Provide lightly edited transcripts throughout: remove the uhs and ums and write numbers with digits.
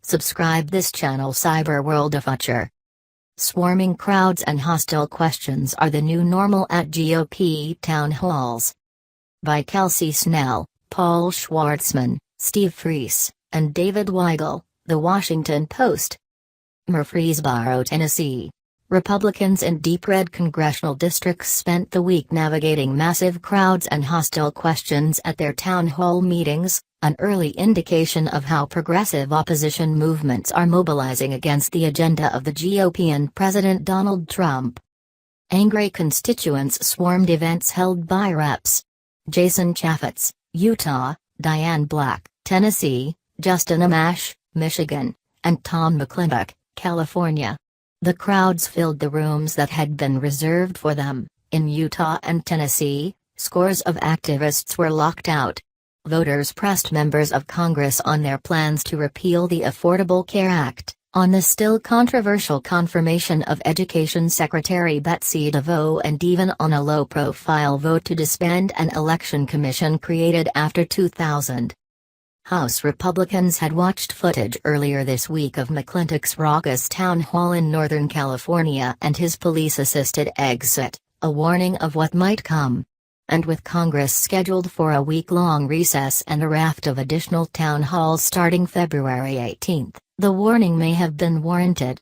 Subscribe this channel. Cyber World of Future. Swarming crowds and hostile questions are the new normal at GOP town halls. By Kelsey Snell, Paul Schwartzman, Steve Freese, and David Weigel, The Washington Post. Murfreesboro, Tennessee. Republicans in deep red congressional districts spent the week navigating massive crowds and hostile questions at their town hall meetings, an early indication of how progressive opposition movements are mobilizing against the agenda of the GOP and President Donald Trump. Angry constituents swarmed events held by Reps. Jason Chaffetz, Utah, Diane Black, Tennessee, Justin Amash, Michigan, and Tom McClintock, California. The crowds filled the rooms that had been reserved for them. In Utah and Tennessee, scores of activists were locked out. Voters pressed members of Congress on their plans to repeal the Affordable Care Act, on the still controversial confirmation of Education Secretary Betsy DeVos, and even on a low-profile vote to disband an election commission created after 2000. House Republicans had watched footage earlier this week of McClintock's raucous town hall in Northern California and his police-assisted exit, a warning of what might come. And with Congress scheduled for a week-long recess and a raft of additional town halls starting February 18, the warning may have been warranted.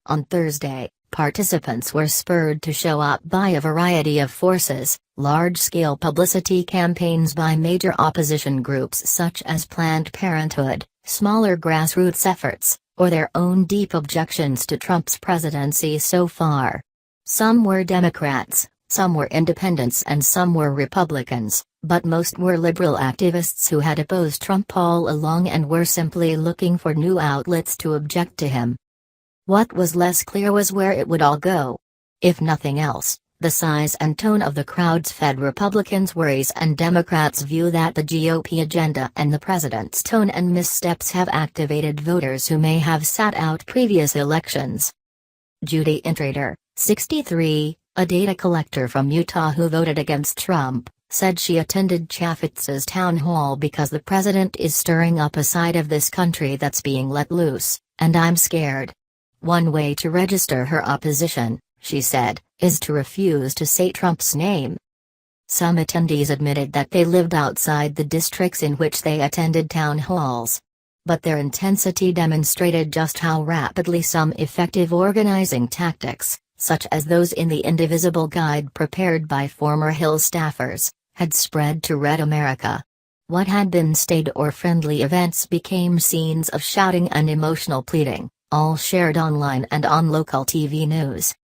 On Thursday, participants were spurred to show up by a variety of forces: large-scale publicity campaigns by major opposition groups such as Planned Parenthood, smaller grassroots efforts, or their own deep objections to Trump's presidency so far. Some were Democrats, some were independents, and some were Republicans, but most were liberal activists who had opposed Trump all along and were simply looking for new outlets to object to him. What was less clear was where it would all go. If nothing else, the size and tone of the crowds fed Republicans' worries, and Democrats' view that the GOP agenda and the president's tone and missteps have activated voters who may have sat out previous elections. Judy Intrater, 63, a data collector from Utah who voted against Trump, said she attended Chaffetz's town hall because the president is stirring up a side of this country that's being let loose, and I'm scared. One way to register her opposition, she said, is to refuse to say Trump's name. Some attendees admitted that they lived outside the districts in which they attended town halls. But their intensity demonstrated just how rapidly some effective organizing tactics, such as those in the Indivisible Guide prepared by former Hill staffers, had spread to Red America. What had been staid or friendly events became scenes of shouting and emotional pleading, all shared online and on local TV news.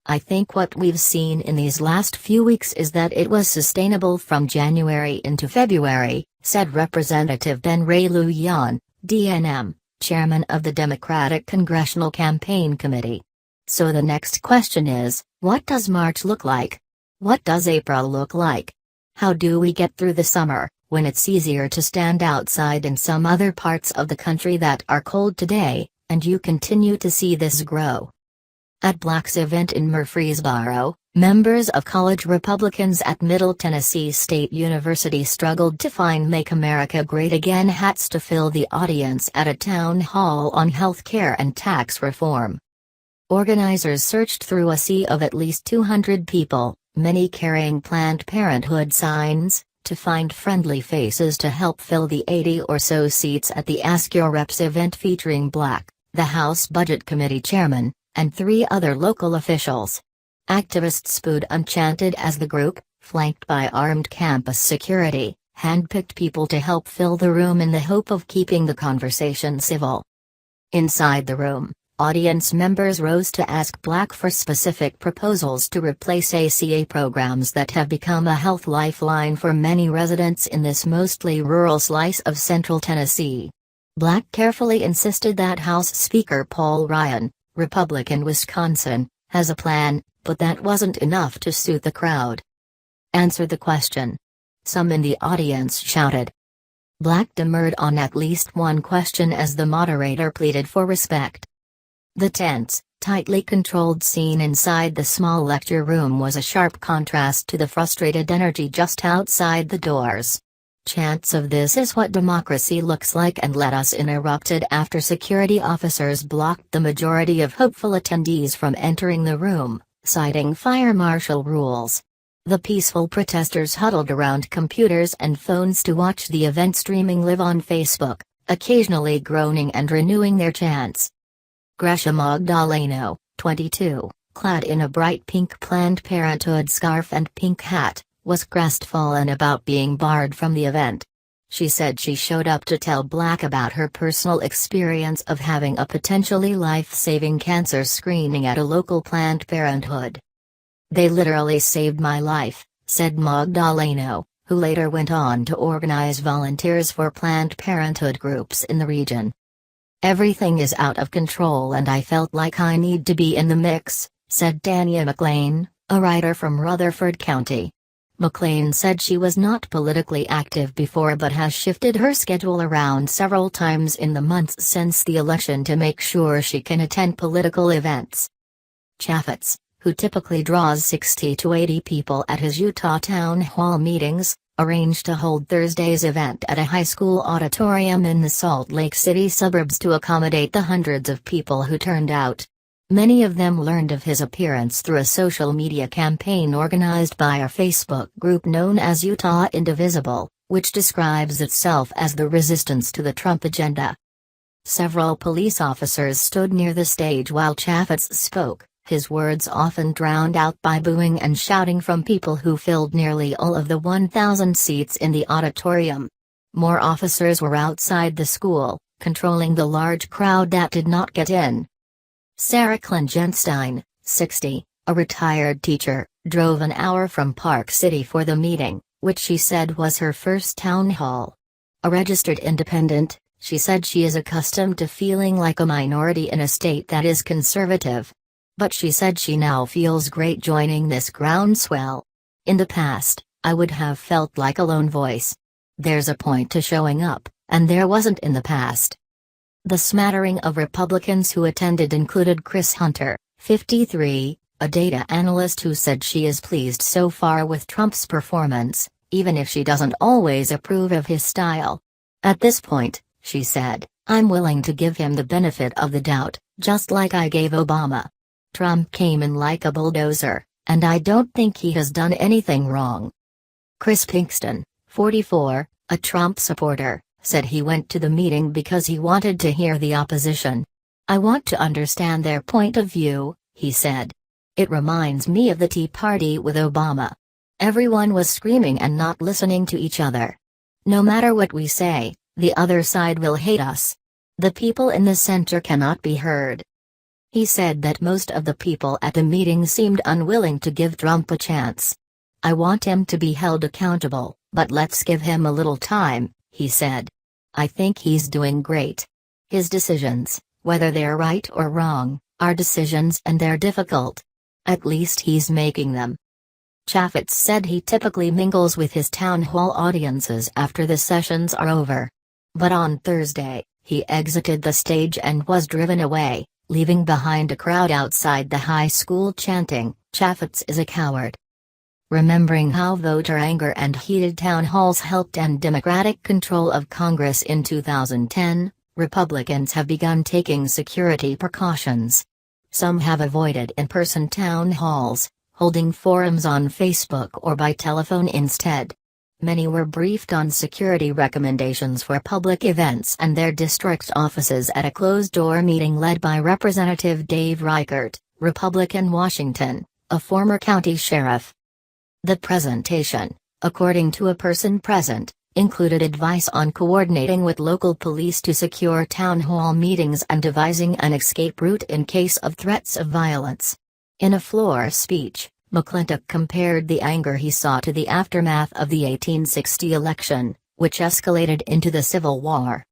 I think what we've seen in these last few weeks is that it was sustainable from January into February, said Representative Ben Ray Lujan, DNM, chairman of the Democratic Congressional Campaign Committee. So the next question is, what does March look like? What does April look like? How do we get through the summer, when it's easier to stand outside in some other parts of the country that are cold today, and you continue to see this grow? At Black's event in Murfreesboro, members of college Republicans at Middle Tennessee State University struggled to find Make America Great Again hats to fill the audience at a town hall on health care and tax reform. Organizers searched through a sea of at least 200 people, many carrying Planned Parenthood signs, to find friendly faces to help fill the 80 or so seats at the Ask Your Reps event featuring Black, the House Budget Committee chairman, and 3 other local officials. Activists booed and chanted as the group, flanked by armed campus security, handpicked people to help fill the room in the hope of keeping the conversation civil. Inside the room, audience members rose to ask Black for specific proposals to replace ACA programs that have become a health lifeline for many residents in this mostly rural slice of central Tennessee. Black carefully insisted that House Speaker Paul Ryan, Republican Wisconsin, has a plan, but that wasn't enough to suit the crowd. Answer the question. Some in the audience shouted. Black demurred on at least one question as the moderator pleaded for respect. The tense, tightly controlled scene inside the small lecture room was a sharp contrast to the frustrated energy just outside the doors. Chants of "This is what democracy looks like" and "Let us in" erupted after security officers blocked the majority of hopeful attendees from entering the room, citing fire marshal rules. The peaceful protesters huddled around computers and phones to watch the event streaming live on Facebook, occasionally groaning and renewing their chants. Gracia Magdaleno, 22, clad in a bright pink Planned Parenthood scarf and pink hat, was crestfallen about being barred from the event. She said she showed up to tell Black about her personal experience of having a potentially life-saving cancer screening at a local Planned Parenthood. "They literally saved my life," said Magdaleno, who later went on to organize volunteers for Planned Parenthood groups in the region. "Everything is out of control and I felt like I need to be in the mix," said Tanya McLean, a writer from Rutherford County. McLean said she was not politically active before but has shifted her schedule around several times in the months since the election to make sure she can attend political events. Chaffetz, who typically draws 60 to 80 people at his Utah town hall meetings, arranged to hold Thursday's event at a high school auditorium in the Salt Lake City suburbs to accommodate the hundreds of people who turned out. Many of them learned of his appearance through a social media campaign organized by a Facebook group known as Utah Indivisible, which describes itself as the resistance to the Trump agenda. Several police officers stood near the stage while Chaffetz spoke, his words often drowned out by booing and shouting from people who filled nearly all of the 1,000 seats in the auditorium. More officers were outside the school, controlling the large crowd that did not get in. Sarah Klingenstein, 60, a retired teacher, drove an hour from Park City for the meeting, which she said was her first town hall. A registered independent, she said she is accustomed to feeling like a minority in a state that is conservative. But she said she now feels great joining this groundswell. "In the past, I would have felt like a lone voice. There's a point to showing up, and there wasn't in the past." The smattering of Republicans who attended included Chris Hunter, 53, a data analyst who said she is pleased so far with Trump's performance, even if she doesn't always approve of his style. "At this point," she said, "I'm willing to give him the benefit of the doubt, just like I gave Obama. Trump came in like a bulldozer, and I don't think he has done anything wrong." Chris Pinkston, 44, a Trump supporter, said he went to the meeting because he wanted to hear the opposition. "I want to understand their point of view," he said. "It reminds me of the Tea Party with Obama. Everyone was screaming and not listening to each other. No matter what we say, the other side will hate us. The people in the center cannot be heard." He said that most of the people at the meeting seemed unwilling to give Trump a chance. "I want him to be held accountable, but let's give him a little time," he said. "I think he's doing great. His decisions, whether they're right or wrong, are decisions and they're difficult. At least he's making them." Chaffetz said he typically mingles with his town hall audiences after the sessions are over. But on Thursday, he exited the stage and was driven away, leaving behind a crowd outside the high school chanting, "Chaffetz is a coward." Remembering how voter anger and heated town halls helped end Democratic control of Congress in 2010, Republicans have begun taking security precautions. Some have avoided in-person town halls, holding forums on Facebook or by telephone instead. Many were briefed on security recommendations for public events and their district offices at a closed-door meeting led by Representative Dave Reichert, Republican Washington, a former county sheriff. The presentation, according to a person present, included advice on coordinating with local police to secure town hall meetings and devising an escape route in case of threats of violence. In a floor speech, McClintock compared the anger he saw to the aftermath of the 1860 election, which escalated into the Civil War.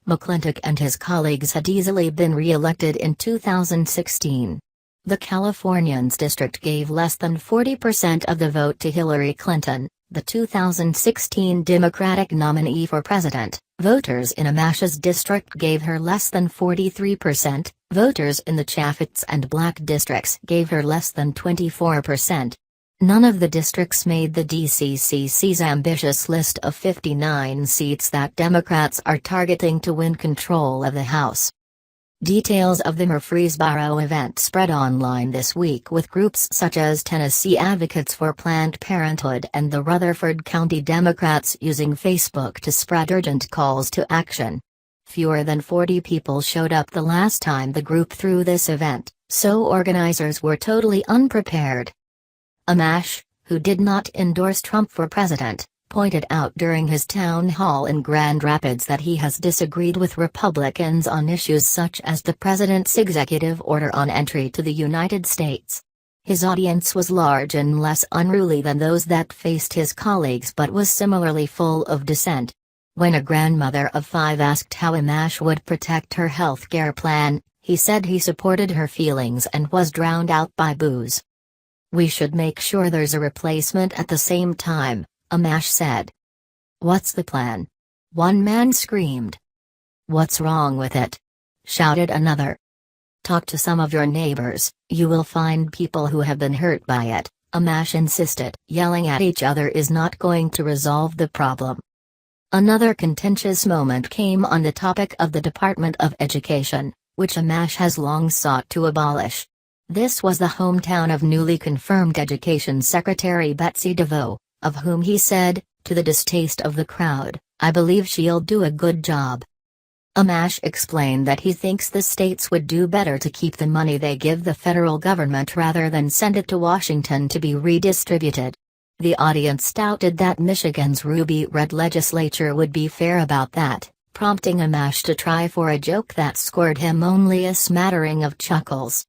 McClintock and his colleagues had easily been re-elected in 2016. The Californians district gave less than 40% of the vote to Hillary Clinton, the 2016 Democratic nominee for president. Voters in Amash's district gave her less than 43%, voters in the Chaffetz and Black districts gave her less than 24%. None of the districts made the DCCC's ambitious list of 59 seats that Democrats are targeting to win control of the House. Details of the Murfreesboro event spread online this week, with groups such as Tennessee Advocates for Planned Parenthood and the Rutherford County Democrats using Facebook to spread urgent calls to action. Fewer than 40 people showed up the last time the group threw this event, so organizers were totally unprepared. Amash, who did not endorse Trump for president, pointed out during his town hall in Grand Rapids that he has disagreed with Republicans on issues such as the president's executive order on entry to the United States. His audience was large and less unruly than those that faced his colleagues, but was similarly full of dissent. When a grandmother of 5 asked how Amash would protect her health care plan, he said he supported her feelings and was drowned out by boos. "We should make sure there's a replacement at the same time," Amash said. "What's the plan?" one man screamed. "What's wrong with it?" shouted another. "Talk to some of your neighbors, you will find people who have been hurt by it," Amash insisted. Yelling at each other is not going to resolve the problem. Another contentious moment came on the topic of the Department of Education, which Amash has long sought to abolish. This was the hometown of newly confirmed Education Secretary Betsy DeVos, of whom he said, to the distaste of the crowd, "I believe she'll do a good job." Amash explained that he thinks the states would do better to keep the money they give the federal government rather than send it to Washington to be redistributed. The audience doubted that Michigan's Ruby Red legislature would be fair about that, prompting Amash to try for a joke that scored him only a smattering of chuckles.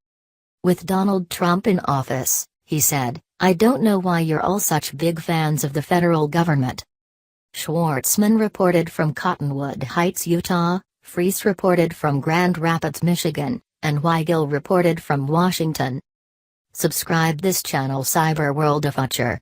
"With Donald Trump in office," he said, "I don't know why you're all such big fans of the federal government." Schwartzman reported from Cottonwood Heights, Utah, Freese reported from Grand Rapids, Michigan, and Weigel reported from Washington. Subscribe this channel Cyber World of Future.